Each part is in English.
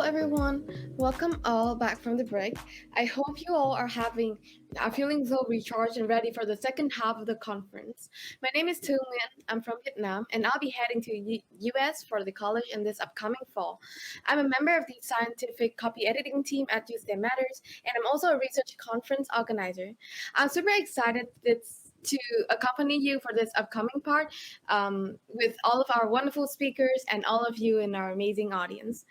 everyone. Welcome all back from the break. I hope you all are feeling so recharged and ready for the second half of the conference. My name is Tu Nguyen. I'm from Vietnam, and I'll be heading to US for the college in this upcoming fall. I'm a member of the scientific copy editing team at USDA Matters, and I'm also a research conference organizer. I'm super excited to accompany you for this upcoming part with all of our wonderful speakers and all of you in our amazing audience.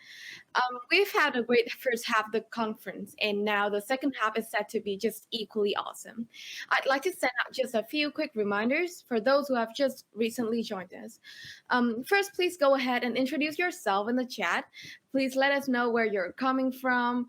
We've had a great first half of the conference, and now the second half is set to be just equally awesome. I'd like to send out just a few quick reminders for those who have just recently joined us. First, please go ahead and introduce yourself in the chat. Please let us know where you're coming from,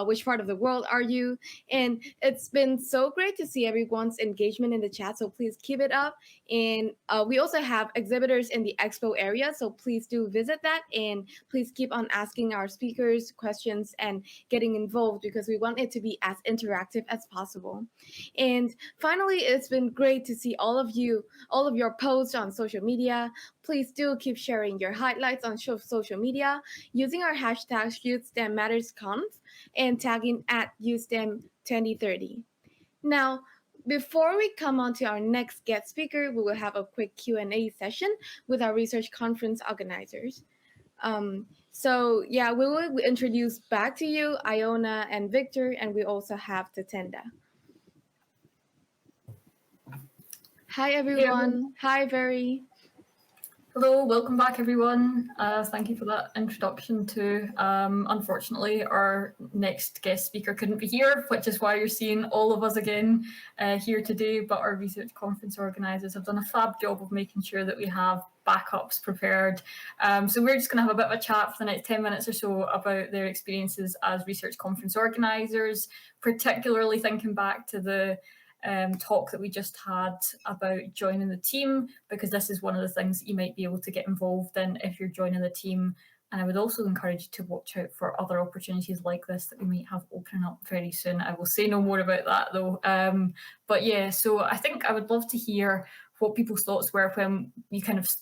which part of the world are you, and it's been so great to see everyone's engagement in the chat. So please keep it up. And we also have exhibitors in the expo area, so please do visit that and please keep on asking our speakers questions and getting involved because we want it to be as interactive as possible. And finally, it's been great to see all of your posts on social media. Please do keep sharing your highlights on social media using our hashtag YouthSTEMMattersConf and tagging at YouthSTEM2030. Now, before we come on to our next guest speaker, we will have a quick Q&A session with our research conference organizers. We will introduce back to you Iona and Victor, and we also have Tatenda. Hi everyone. Hi Very. Hello, welcome back everyone. Thank you for that introduction too. Unfortunately, our next guest speaker couldn't be here, which is why you're seeing all of us again here today, but our research conference organisers have done a fab job of making sure that we have backups prepared. So we're just going to have a bit of a chat for the next 10 minutes or so about their experiences as research conference organisers, particularly thinking back to the talk that we just had about joining the team, because this is one of the things that you might be able to get involved in if you're joining the team. And I would also encourage you to watch out for other opportunities like this that we might have opening up very soon. I will say no more about that though. But yeah, so I think I would love to hear what people's thoughts were when you kind of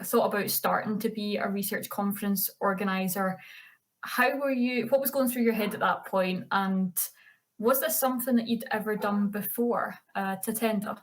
thought about starting to be a research conference organizer. What was going through your head at that point, and was this something that you'd ever done before, Tatenda?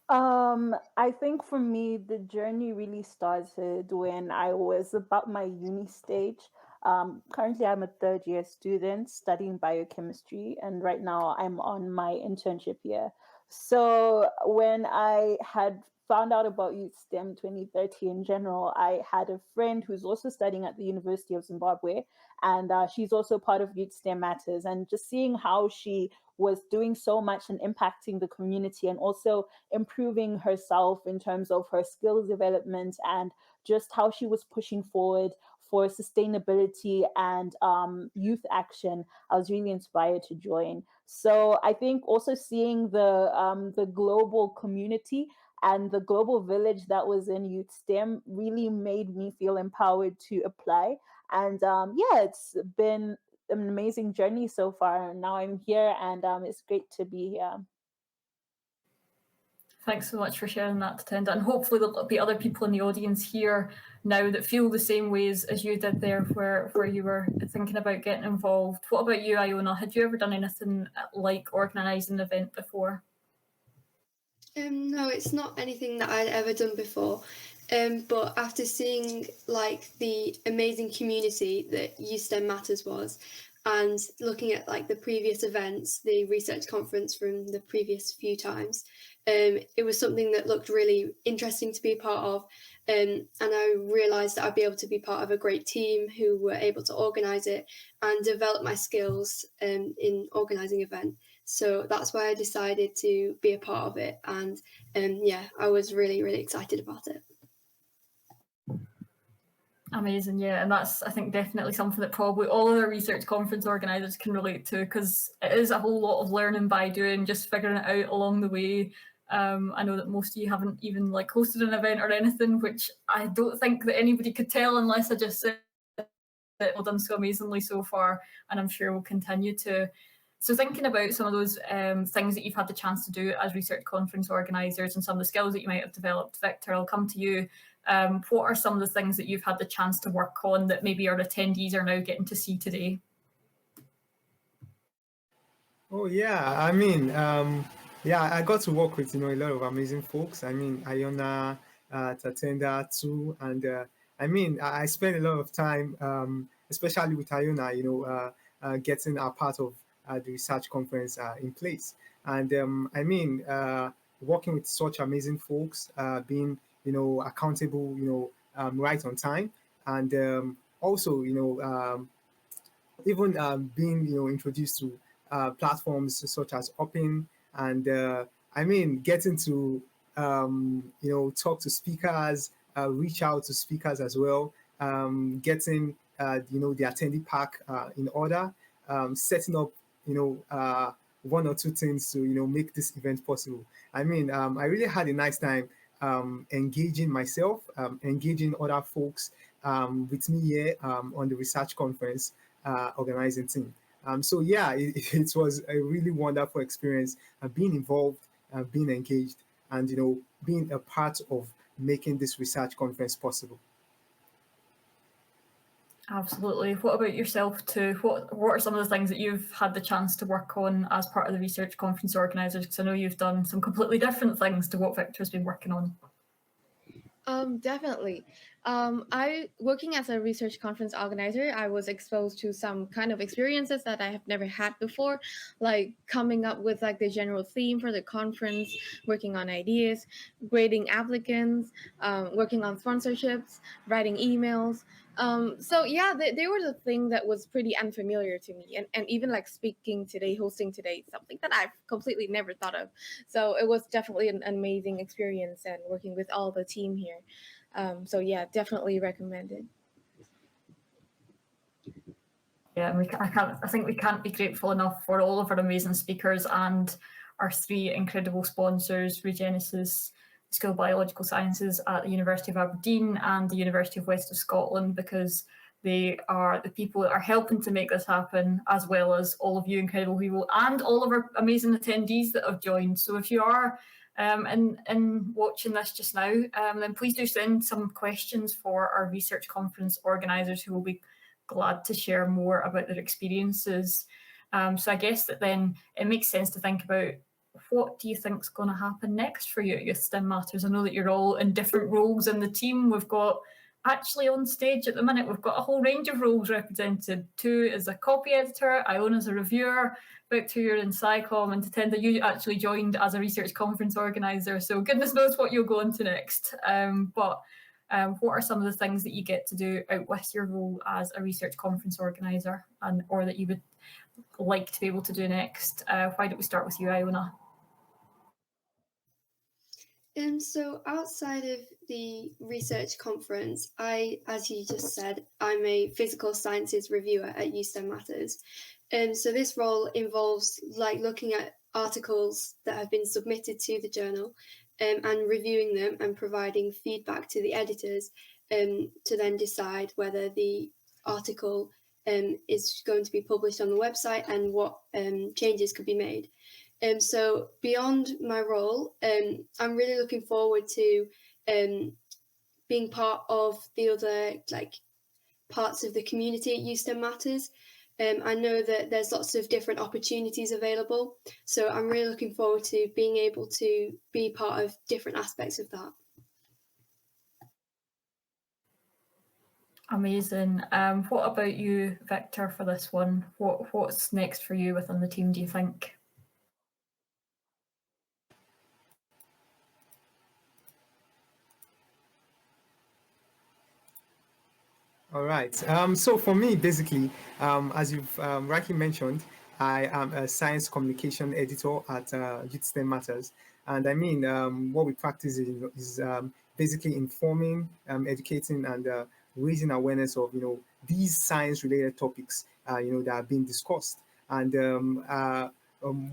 I think for me, the journey really started when I was about my uni stage. Currently, I'm a third year student studying biochemistry, and right now I'm on my internship year. So when I had found out about Youth STEM 2030 in general, I had a friend who's also studying at the University of Zimbabwe, and she's also part of Youth STEM Matters. And just seeing how she was doing so much and impacting the community and also improving herself in terms of her skills development and just how she was pushing forward for sustainability and youth action, I was really inspired to join. So I think also seeing the global community and the global village that was in Youth STEM really made me feel empowered to apply. And it's been an amazing journey so far. Now I'm here, and it's great to be here. Thanks so much for sharing that, Tatenda. And hopefully there'll be other people in the audience here now that feel the same ways as you did there, where you were thinking about getting involved. What about you, Iona? Had you ever done anything like organising an event before? No, it's not anything that I'd ever done before. But after seeing like the amazing community that Youth STEM Matters was, and looking at like the previous events, the research conference from the previous few times, it was something that looked really interesting to be a part of. And I realised that I'd be able to be part of a great team who were able to organise it and develop my skills in organising event. So that's why I decided to be a part of it. And I was really, really excited about it. Amazing, yeah, and that's, I think, definitely something that probably all other research conference organisers can relate to, because it is a whole lot of learning by doing, just figuring it out along the way. I know that most of you haven't even like hosted an event or anything, which I don't think that anybody could tell unless I just said that we've done so amazingly so far, and I'm sure we'll continue to. So thinking about some of those things that you've had the chance to do as research conference organisers and some of the skills that you might have developed, Victor, I'll come to you. What are some of the things that you've had the chance to work on that maybe our attendees are now getting to see today? Oh yeah, I mean, yeah, I got to work with a lot of amazing folks. I mean, Iona, Tatenda too, and I mean, I spent a lot of time, especially with Iona, getting a part of the research conference in place. And I mean, working with such amazing folks, being accountable, right on time, and also even being introduced to platforms such as Open, and I mean getting to talk to speakers, reach out to speakers as well, getting the attendee pack in order, setting up one or two things to make this event possible. I mean, I really had a nice time engaging myself, engaging other folks with me here on the research conference organizing team. So yeah, it was a really wonderful experience being involved, being engaged, and being a part of making this research conference possible. Absolutely. What about yourself too? What are some of the things that you've had the chance to work on as part of the research conference organisers? Because I know you've done some completely different things to what Victor's been working on. Definitely. I working as a research conference organizer, I was exposed to some kind of experiences that I have never had before, like coming up with like the general theme for the conference, working on ideas, grading applicants, working on sponsorships, writing emails. So yeah, they were the thing that was pretty unfamiliar to me, and even like speaking today, hosting today, something that I've completely never thought of. So it was definitely an amazing experience and working with all the team here. So yeah, definitely recommended. Yeah, and I think we can't be grateful enough for all of our amazing speakers and our three incredible sponsors, Regenesis, School of Biological Sciences at the University of Aberdeen and the University of West of Scotland, because they are the people that are helping to make this happen, as well as all of you incredible people and all of our amazing attendees that have joined. So if you are in watching this just now, then please do send some questions for our research conference organisers, who will be glad to share more about their experiences. So I guess that then it makes sense to think about, what do you think is going to happen next for you at Youth STEM Matters? I know that you're all in different roles in the team. We've got actually on stage at the minute, we've got a whole range of roles represented. Tu as a copy editor, Iona as a reviewer, Victor, you're in SciComm, and Tatenda, you actually joined as a research conference organiser. So goodness knows what you'll go into next. But what are some of the things that you get to do out with your role as a research conference organiser, or that you would like to be able to do next? Why don't we start with you, Iona? So outside of the research conference, as you just said, I'm a physical sciences reviewer at Youth STEM Matters. So this role involves like looking at articles that have been submitted to the journal and reviewing them and providing feedback to the editors to then decide whether the article is going to be published on the website and what changes could be made. So beyond my role, I'm really looking forward to being part of the other like parts of the community at Youth STEM Matters. I know that there's lots of different opportunities available, so I'm really looking forward to being able to be part of different aspects of that. Amazing. What about you, Victor, for this one? What's next for you within the team, do you think? All right. So for me, basically, as you've rightly mentioned, I am a science communication editor at Youth STEM Matters. And I mean, what we practice is basically informing, educating, and raising awareness of, these science-related topics, that are being discussed. And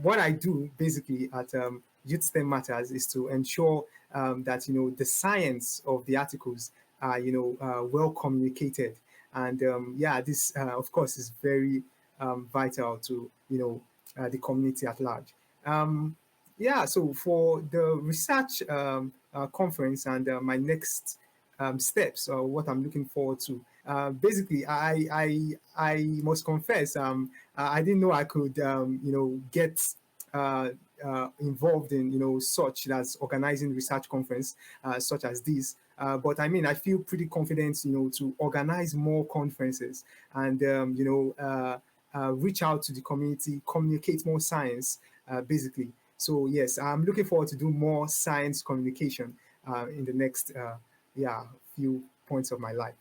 what I do basically at Youth STEM Matters is to ensure that, the science of the articles are, well communicated. And yeah, this, of course, is very vital to, the community at large. Yeah, so for the research conference and my next steps or what I'm looking forward to. Basically, I must confess, I didn't know I could, get involved in, such as organizing research conference such as this. But I mean, I feel pretty confident, to organize more conferences and, reach out to the community, communicate more science, basically. So yes, I'm looking forward to do more science communication in the next, few points of my life.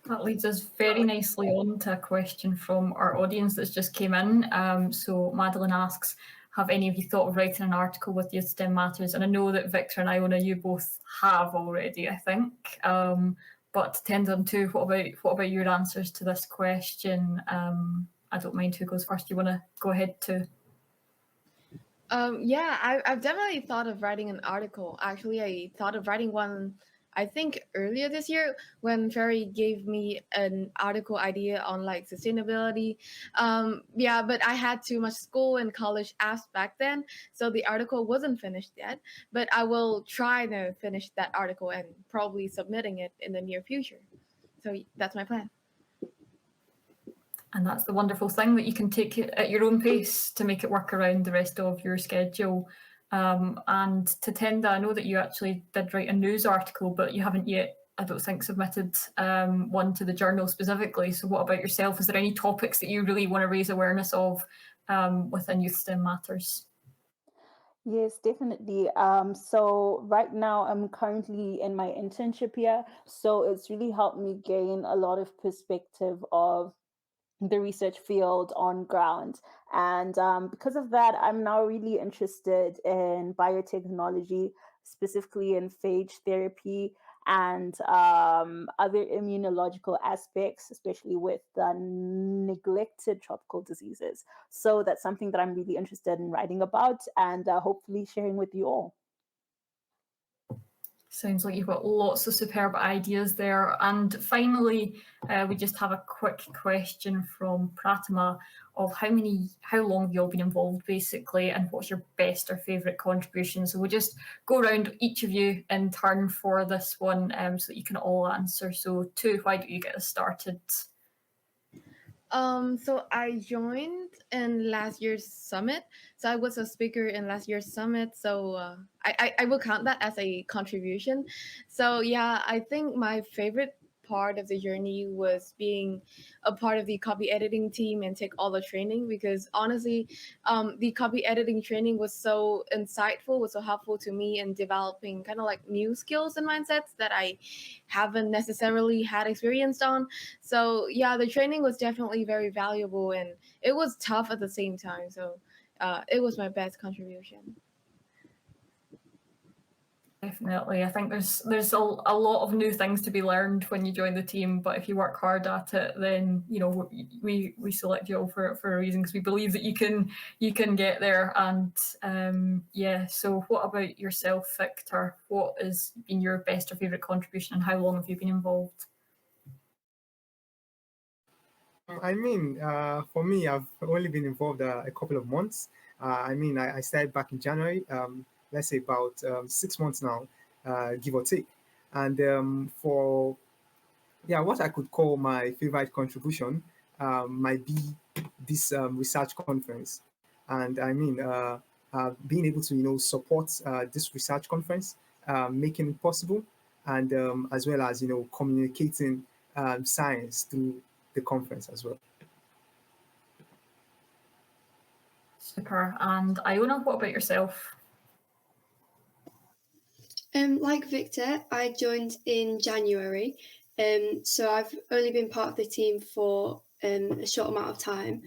That leads us very nicely on to a question from our audience that's just came in. So Madeline asks, have any of you thought of writing an article with Youth STEM Matters? And I know that Victor and Iona, you both have already, I think. But Tenzin too, what about your answers to this question? I don't mind who goes first. You want to go ahead too? Yeah, I've definitely thought of writing an article. Actually, I thought of writing one, I think earlier this year when Ferry gave me an article idea on like sustainability. Yeah, but I had too much school and college apps back then, so the article wasn't finished yet. But I will try to finish that article and probably submitting it in the near future. So that's my plan. And that's the wonderful thing, that you can take it at your own pace to make it work around the rest of your schedule. And to Tenda, I know that you actually did write a news article, but you haven't yet, I don't think, submitted one to the journal specifically. So what about yourself? Is there any topics that you really want to raise awareness of within Youth STEM Matters? Yes, definitely. So right now I'm currently in my internship here. So it's really helped me gain a lot of perspective of the research field on ground. And because of that, I'm now really interested in biotechnology, specifically in phage therapy and other immunological aspects, especially with the neglected tropical diseases. So that's something that I'm really interested in writing about and hopefully sharing with you all. Sounds like you've got lots of superb ideas there. And finally, we just have a quick question from Pratima of how long have you all been involved basically, and what's your best or favourite contribution? So we'll just go around each of you in turn for this one so that you can all answer. So Tu, why don't you get us started? So I joined in last year's summit. So I was a speaker in last year's summit. So I will count that as a contribution. So yeah, I think my favorite part of the journey was being a part of the copy editing team and take all the training, because honestly, the copy editing training was so insightful, was so helpful to me in developing kind of like new skills and mindsets that I haven't necessarily had experience on. So yeah, the training was definitely very valuable, and it was tough at the same time. So it was my best contribution. Definitely. I think there's a lot of new things to be learned when you join the team, but if you work hard at it, then we select you all for a reason, because we believe that you can get there. And yeah, so what about yourself, Victor? What has been your best or favourite contribution, and how long have you been involved? I mean, for me, I've only been involved a couple of months. I started back in January, let's say about 6 months now, give or take. And for what I could call my favorite contribution might be this research conference. And being able to support this research conference, making it possible, and as well as communicating science through the conference as well. Super. And Iona, what about yourself? Like Victor, I joined in January. So I've only been part of the team for a short amount of time.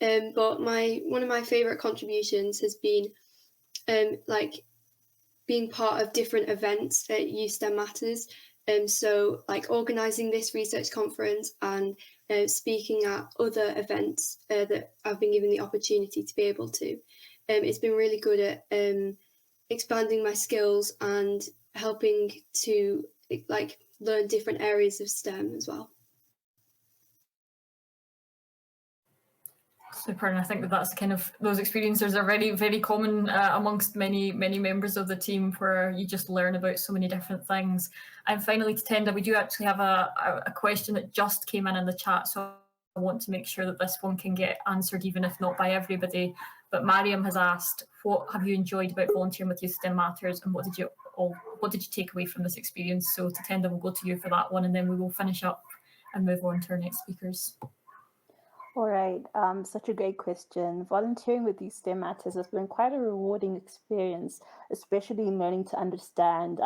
But one of my favourite contributions has been like being part of different events at Youth STEM Matters. So like organising this research conference and speaking at other events that I've been given the opportunity to be able to. It's been really good at expanding my skills and helping to like learn different areas of STEM as well. Super, and I think that that's kind of, those experiences are very, very common amongst many members of the team, where you just learn about so many different things. And finally, to Tenda, we do actually have a question that just came in the chat, so I want to make sure that this one can get answered, even if not by everybody. But Mariam has asked, what have you enjoyed about volunteering with Youth STEM Matters, and what did you take away from this experience? So Tatenda, we'll go to you for that one, and then we will finish up and move on to our next speakers. All right, such a great question. Volunteering with Youth STEM Matters has been quite a rewarding experience, especially in learning to understand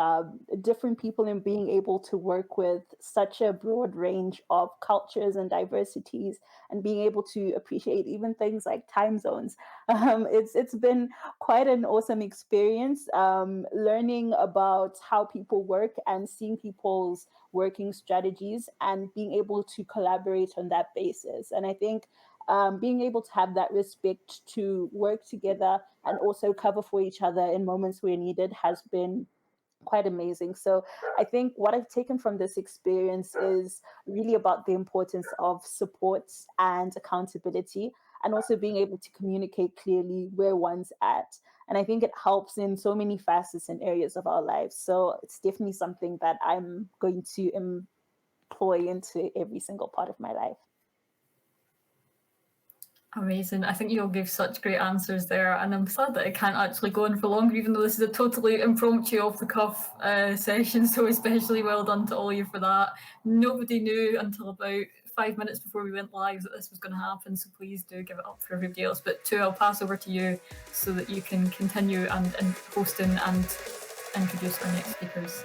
different people and being able to work with such a broad range of cultures and diversities, and being able to appreciate even things like time zones. It's been quite an awesome experience, learning about how people work and seeing people's working strategies and being able to collaborate on that basis. And I think being able to have that respect to work together and also cover for each other in moments where needed has been quite amazing. So I think what I've taken from this experience is really about the importance of support and accountability, and also being able to communicate clearly where one's at. And I think it helps in so many facets and areas of our lives. So it's definitely something that I'm going to employ into every single part of my life. Amazing. I think you all gave such great answers there, and I'm sad that it can't actually go on for longer, even though this is a totally impromptu, off-the-cuff session, so especially well done to all of you for that. Nobody knew until about 5 minutes before we went live that this was going to happen, so please do give it up for everybody else. But Tu, I'll pass over to you so that you can continue and hosting and introduce our next speakers.